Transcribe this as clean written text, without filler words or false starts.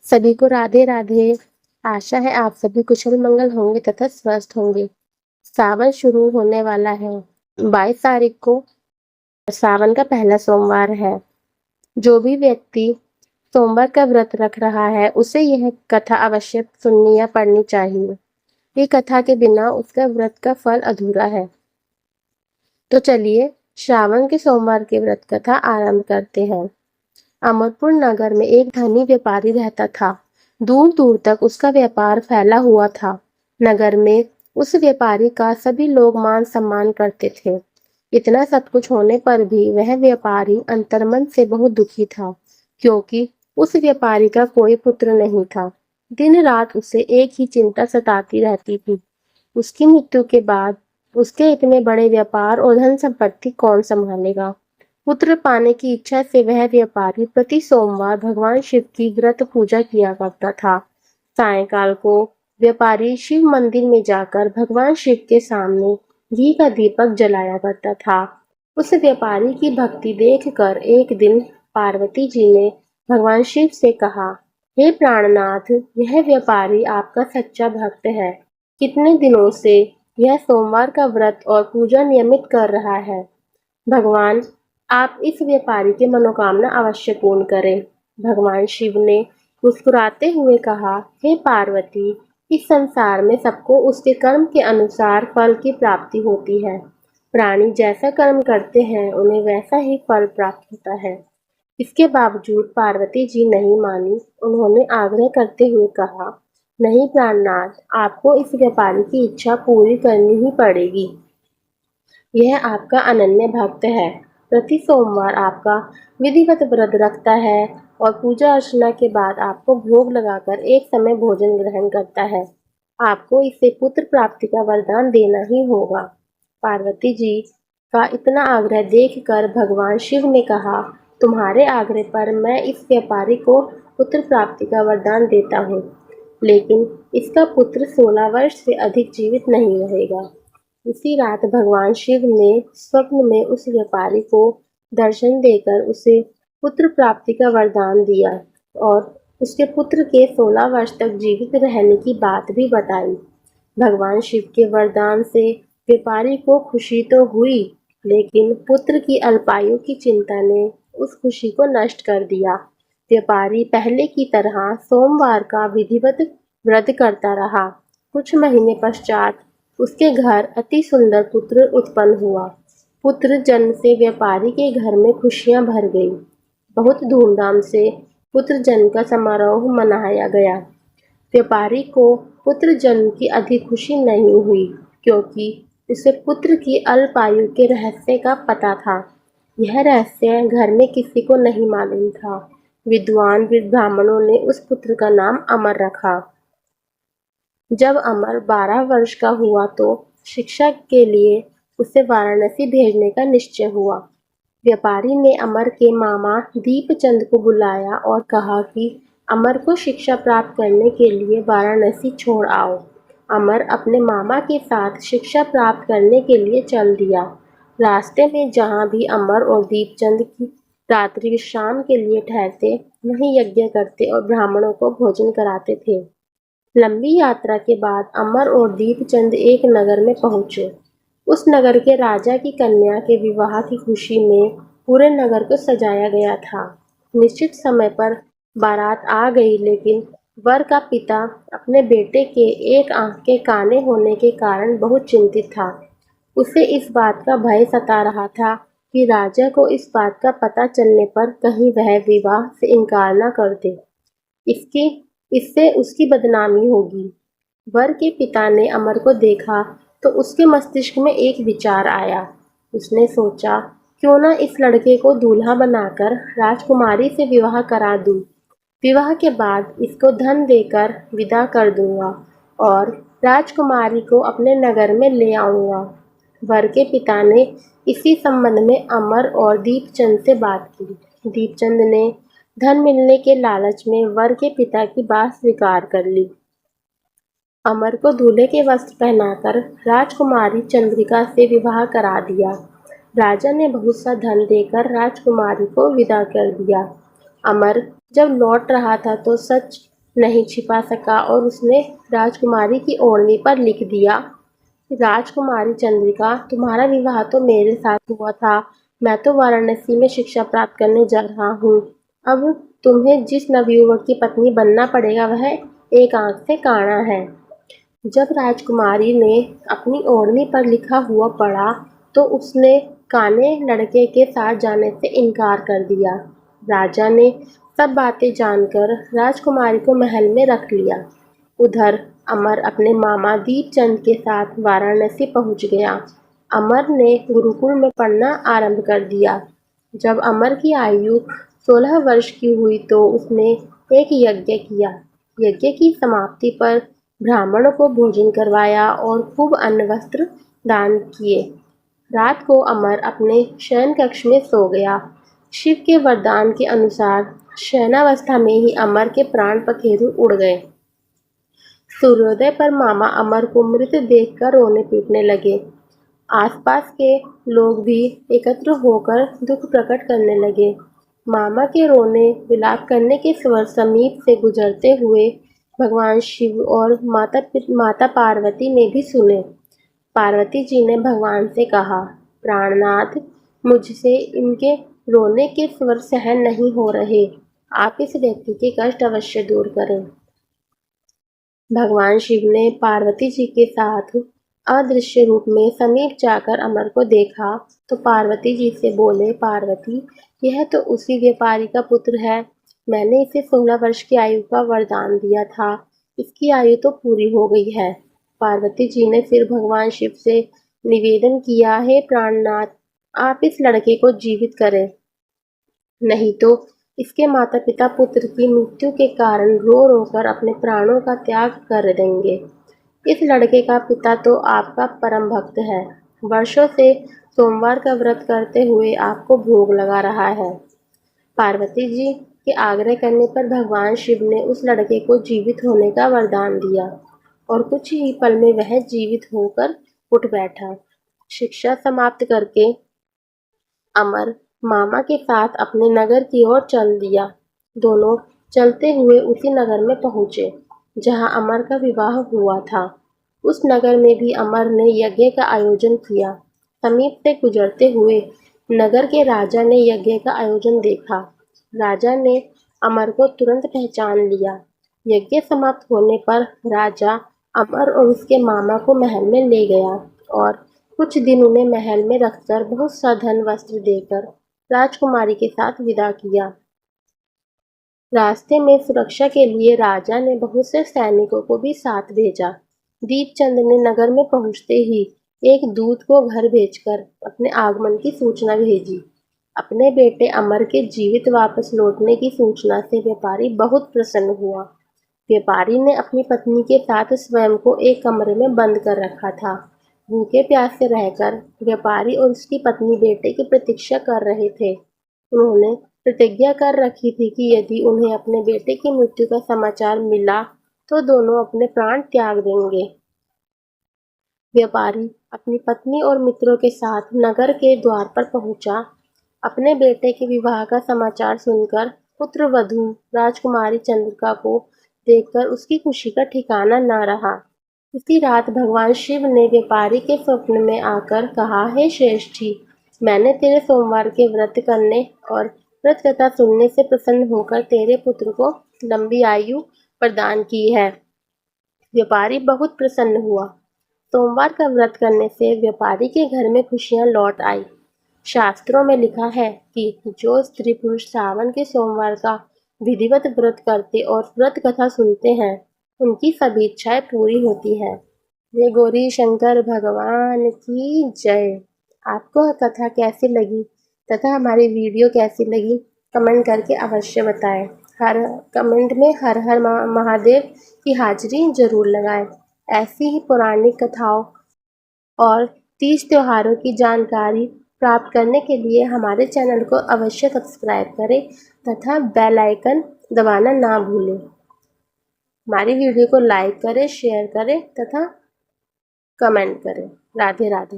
सभी को राधे राधे। आशा है आप सभी कुशल मंगल होंगे तथा स्वस्थ होंगे। सावन शुरू होने वाला है। 22 तारीख को सावन का पहला सोमवार है। जो भी व्यक्ति सोमवार का व्रत रख रहा है उसे यह कथा अवश्य सुननी या पढ़नी चाहिए। ये कथा के बिना उसका व्रत का फल अधूरा है। तो चलिए श्रावण के सोमवार की व्रत कथा आरंभ करते हैं। अमरपुर नगर में एक धनी व्यापारी रहता था। दूर दूर तक उसका व्यापार फैला हुआ था। नगर में उस व्यापारी का सभी लोग मान सम्मान करते थे। इतना सब कुछ होने पर भी वह व्यापारी अंतर्मन से बहुत दुखी था, क्योंकि उस व्यापारी का कोई पुत्र नहीं था। दिन रात उसे एक ही चिंता सताती रहती थी। उसकी मृत्यु के बाद उसके इतने बड़े व्यापार और धन संपत्ति कौन संभालेगा। पुत्र पाने की इच्छा से वह व्यापारी प्रति सोमवार भगवान शिव की व्रत पूजा किया करता था। सायंकाल को व्यापारी शिव मंदिर में जाकर भगवान शिव के सामने घी का दीपक जलाया करता था। उस व्यापारी की भक्ति देखकर एक दिन पार्वती जी ने भगवान शिव से कहा, हे प्राणनाथ, यह व्यापारी आपका सच्चा भक्त है। कितने दिनों से यह सोमवार का व्रत और पूजा नियमित कर रहा है। भगवान, आप इस व्यापारी की मनोकामना अवश्य पूर्ण करें। भगवान शिव ने मुस्कुराते हुए कहा, हे पार्वती, इस संसार में सबको उसके कर्म के अनुसार फल की प्राप्ति होती है। प्राणी जैसा कर्म करते हैं उन्हें वैसा ही फल प्राप्त होता है। इसके बावजूद पार्वती जी नहीं मानी। उन्होंने आग्रह करते हुए कहा, नहीं प्राणनाथ, आपको इस व्यापारी की इच्छा पूरी करनी ही पड़ेगी। यह आपका अनन्य भक्त है। प्रति सोमवार आपका विधिवत व्रत रखता है और पूजा अर्चना के बाद आपको भोग लगाकर एक समय भोजन ग्रहण करता है। आपको इसे पुत्र प्राप्ति का वरदान देना ही होगा। पार्वती जी का इतना आग्रह देखकर भगवान शिव ने कहा, तुम्हारे आग्रह पर मैं इस व्यापारी को पुत्र प्राप्ति का वरदान देता हूँ, लेकिन इसका पुत्र 16 वर्ष से अधिक जीवित नहीं रहेगा। उसी रात भगवान शिव ने स्वप्न में उस व्यापारी को दर्शन देकर उसे पुत्र प्राप्ति का वरदान दिया और उसके पुत्र के 16 वर्ष तक जीवित रहने की बात भी बताई। भगवान शिव के वरदान से व्यापारी को खुशी तो हुई, लेकिन पुत्र की अल्पायु की चिंता ने उस खुशी को नष्ट कर दिया। व्यापारी पहले की तरह सोमवार का विधिवत व्रत करता रहा। कुछ महीने पश्चात उसके घर अति सुंदर पुत्र उत्पन्न हुआ। पुत्र जन्म से व्यापारी के घर में खुशियां भर गई। बहुत धूमधाम से पुत्र जन्म का समारोह मनाया गया। व्यापारी को पुत्र जन्म की अधिक खुशी नहीं हुई, क्योंकि उसे पुत्र की अल्पायु के रहस्य का पता था। यह रहस्य घर में किसी को नहीं मालूम था। विद्वान ब्राह्मणों ने उस पुत्र का नाम अमर रखा। जब अमर 12 वर्ष का हुआ तो शिक्षा के लिए उसे वाराणसी भेजने का निश्चय हुआ। व्यापारी ने अमर के मामा दीपचंद को बुलाया और कहा कि अमर को शिक्षा प्राप्त करने के लिए वाराणसी छोड़ आओ। अमर अपने मामा के साथ शिक्षा प्राप्त करने के लिए चल दिया। रास्ते में जहाँ भी अमर और दीपचंद की रात्रि विश्राम के लिए ठहरते, वहीं यज्ञ करते और ब्राह्मणों को भोजन कराते थे। लंबी यात्रा के बाद अमर और दीपचंद एक नगर में पहुंचे। उस नगर के राजा की कन्या के विवाह की खुशी में पूरे नगर को सजाया गया था। निश्चित समय पर बारात आ गई, लेकिन वर का पिता अपने बेटे के एक आंख के काने होने के कारण बहुत चिंतित था। उसे इस बात का भय सता रहा था कि राजा को इस बात का पता चलने पर कहीं वह विवाह से इनकार न कर दे। इससे उसकी बदनामी होगी। वर के पिता ने अमर को देखा तो उसके मस्तिष्क में एक विचार आया। उसने सोचा, क्यों न इस लड़के को दूल्हा बनाकर राजकुमारी से विवाह करा दूं। विवाह के बाद इसको धन देकर विदा कर दूंगा और राजकुमारी को अपने नगर में ले आऊंगा। वर के पिता ने इसी संबंध में अमर और दीपचंद से बात की। दीपचंद ने धन मिलने के लालच में वर के पिता की बात स्वीकार कर ली। अमर को दूल्हे के वस्त्र पहनाकर राजकुमारी चंद्रिका से विवाह करा दिया। राजा ने बहुत सा धन देकर राजकुमारी को विदा कर दिया। अमर जब लौट रहा था तो सच नहीं छिपा सका और उसने राजकुमारी की ओढ़नी पर लिख दिया, राजकुमारी चंद्रिका, तुम्हारा विवाह तो मेरे साथ हुआ था। मैं तो वाराणसी में शिक्षा प्राप्त करने जा रहा हूँ। अब तुम्हें जिस नवयुवक की पत्नी बनना पड़ेगा वह एक आंख से काना है। जब राजकुमारी ने अपनी ओढ़नी पर लिखा हुआ पढ़ा तो उसने काने लड़के के साथ जाने से इनकार कर दिया। राजा ने सब बातें जानकर राजकुमारी को महल में रख लिया। उधर अमर अपने मामा दीपचंद के साथ वाराणसी पहुंच गया। अमर ने गुरुकुल में पढ़ना आरंभ कर दिया। जब अमर की आयु 16 वर्ष की हुई तो उसने एक यज्ञ किया। यज्ञ की समाप्ति पर ब्राह्मणों को भोजन करवाया और खूब अन्न वस्त्र दान किए। रात को अमर अपने शयन कक्ष में सो गया। शिव के वरदान के अनुसार शयनावस्था में ही अमर के प्राण पखेरु उड़ गए। सूर्योदय पर मामा अमर को मृत देखकर रोने पीटने लगे। आसपास के लोग भी एकत्र होकर दुख प्रकट करने लगे। मामा के रोने विलाप करने के स्वर समीप से गुजरते हुए भगवान शिव और माता पार्वती ने भी सुने। पार्वती जी ने भगवान से कहा, प्राणनाथ, मुझसे इनके रोने के स्वर सहन नहीं हो रहे। आप इस व्यक्ति के कष्ट अवश्य दूर करें। भगवान शिव ने पार्वती जी के साथ अदृश्य रूप में समीप जाकर अमर को देखा तो पार्वती जी से बोले, पार्वती, यह तो उसी व्यापारी का पुत्र है। मैंने इसे 16 वर्ष की आयु का वरदान दिया था। इसकी आयु तो पूरी हो गई है। पार्वती जी ने फिर भगवान शिव से निवेदन किया, हे प्राणनाथ, आप इस लड़के को जीवित करें, नहीं तो इसके माता पिता पुत्र की मृत्यु के कारण रो रो कर अपने प्राणों का त्याग कर देंगे। इस लड़के का पिता तो आपका परम भक्त है, वर्षों से सोमवार का व्रत करते हुए आपको भोग लगा रहा है। पार्वती जी के आग्रह करने पर भगवान शिव ने उस लड़के को जीवित होने का वरदान दिया और कुछ ही पल में वह जीवित होकर उठ बैठा। शिक्षा समाप्त करके अमर मामा के साथ अपने नगर की ओर चल दिया। दोनों चलते हुए उसी नगर में पहुंचे जहां अमर का विवाह हुआ था। उस नगर में भी अमर ने यज्ञ का आयोजन किया। समीप से गुजरते हुए नगर के राजा ने यज्ञ का आयोजन देखा। राजा ने अमर को तुरंत पहचान लिया। यज्ञ समाप्त होने पर राजा अमर और उसके मामा को महल में ले गया और कुछ दिन उन्हें महल में रखकर बहुत सा धन वस्त्र देकर राजकुमारी के साथ विदा किया। रास्ते में सुरक्षा के लिए राजा ने बहुत से सैनिकों को भी साथ भेजा। दीपचंद ने नगर में पहुंचते ही एक दूत को घर भेजकर अपने आगमन की सूचना भेजी। अपने बेटे अमर के जीवित वापस लौटने की सूचना से व्यापारी बहुत प्रसन्न हुआ। व्यापारी ने अपनी पत्नी के साथ स्वयं को एक कमरे में बंद कर रखा था। भूखे प्यासे रहकर व्यापारी और उसकी पत्नी बेटे की प्रतीक्षा कर रहे थे। उन्होंने प्रतिज्ञा कर रखी थी कि यदि उन्हें अपने बेटे की मृत्यु का समाचार मिला तो दोनों अपने प्राण त्याग देंगे। व्यापारी अपनी पत्नी और मित्रों के साथ नगर के द्वार पर पहुंचा। अपने बेटे के विवाह का समाचार सुनकर पुत्र वधू राजकुमारी चंद्रिका को देखकर उसकी खुशी का ठिकाना न रहा। उसी रात भगवान शिव ने व्यापारी के स्वप्न में आकर कहा, हे श्रेष्ठी, मैंने तेरे सोमवार के व्रत करने और व्रत कथा सुनने से प्रसन्न होकर तेरे पुत्र को लंबी आयु प्रदान की है। व्यापारी बहुत प्रसन्न हुआ। सोमवार का व्रत करने से व्यापारी के घर में खुशियां लौट आई। शास्त्रों में लिखा है कि जो स्त्री पुरुष सावन के सोमवार का विधिवत व्रत करते और व्रत कथा सुनते हैं उनकी सभी इच्छाएं पूरी होती है। ये गौरी शंकर भगवान की जय। आपको कथा कैसी लगी तथा हमारी वीडियो कैसी लगी कमेंट करके अवश्य बताएं। हर कमेंट में हर हर महादेव की हाजिरी जरूर लगाएं। ऐसी ही पौराणिक कथाओं और तीज त्योहारों की जानकारी प्राप्त करने के लिए हमारे चैनल को अवश्य सब्सक्राइब करें तथा बेल आइकन दबाना ना भूलें। हमारी वीडियो को लाइक करें, शेयर करें तथा कमेंट करें। राधे राधे।